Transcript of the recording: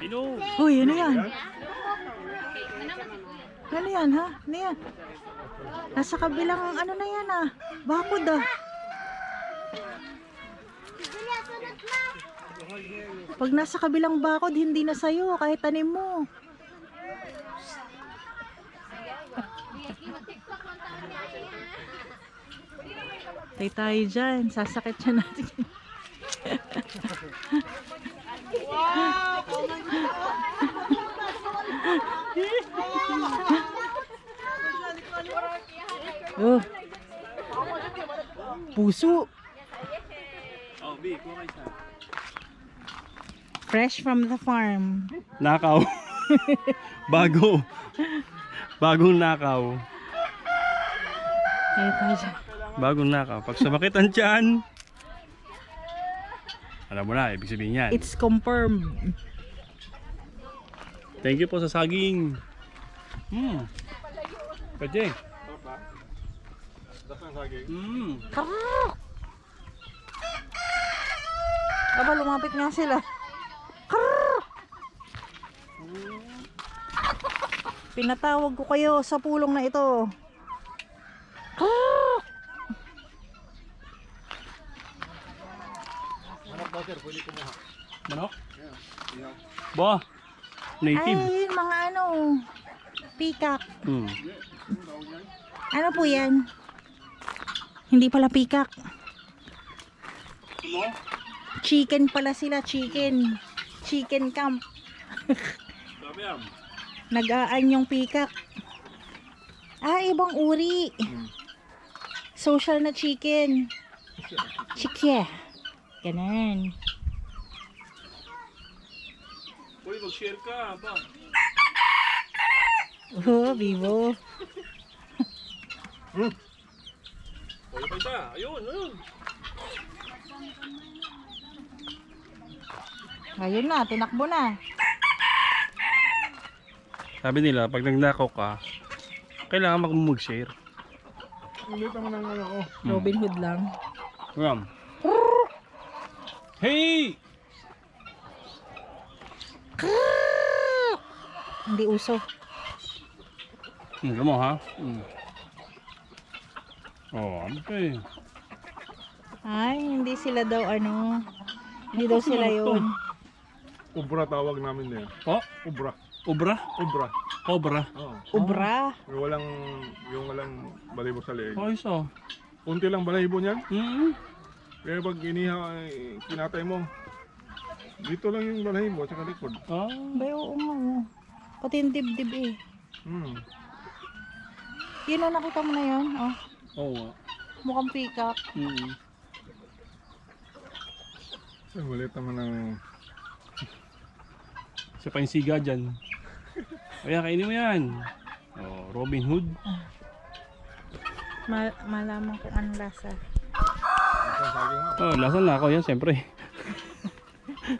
Pinog. Uy, ano yan? Ano yan, ha? Ano yan? Nasa kabilang ano na yan, ah. Bakod, ah. Pag nasa kabilang bakod, hindi na sa'yo. Kahit tanim mo. Tay tayo dyan. Sasakit siya natin. Oh. Puso. Oh, B, kuha kayo. Fresh from the farm. Nakaw. Bago. Bagong nakaw. Tay tayo dyan. Bagong nakaw. Pag sumakit ang tiyan, alam mo na, ibig sabihin yan. It's confirmed. Thank you po sa saging. Pwede. Aba, lumapit nga sila. Krrr! Pinatawag ko kayo sa pulong na ito. Krrr! Manok? Ba? Native. Ay, mga ano, peacock. Hmm. Ano po yan? Hindi pala peacock. Chicken pala sila, chicken. Chicken camp. Nagaan yung peacock. Ah, ibang uri. Social na chicken. Chikye. Ganun. Uy, mag-share ka ba? Oh, Vivo. Uy, pa isa. Ayun, ayun. Ayun na, tinakbo na. Sabi nila, pag nagnakaw ka, kailangan mag-share. Ulit naman ang ano ko. Robin Hood lang. Ram. Hey! Hindi uso. Alam mo ha? Oh, okay. Ay, hindi sila daw ano. Hindi daw sila yun. Ubra tawag namin na yan. Oh, Ubra. obra? Ubra. Obra. Oo. Ubra. Yung walang balahibo sa leeg. Oh, iso. Unti lang balahibo niyan. Kaya pag kinatay mo, dito lang yung balahibo sa likod. Ah. Bay, oo nga. Oh. Pati yung dibdib eh. Yun o, nakita mo na yun. Oh. Oo. Mukhang peacock. Ay, malit naman ang... Isa pa yung siga dyan. Kaya kainin mo yan. Oh, Robin Hood. Malaman kung anong lasa. Ang saging mo. Oh, lasan na ako yan, siyempre.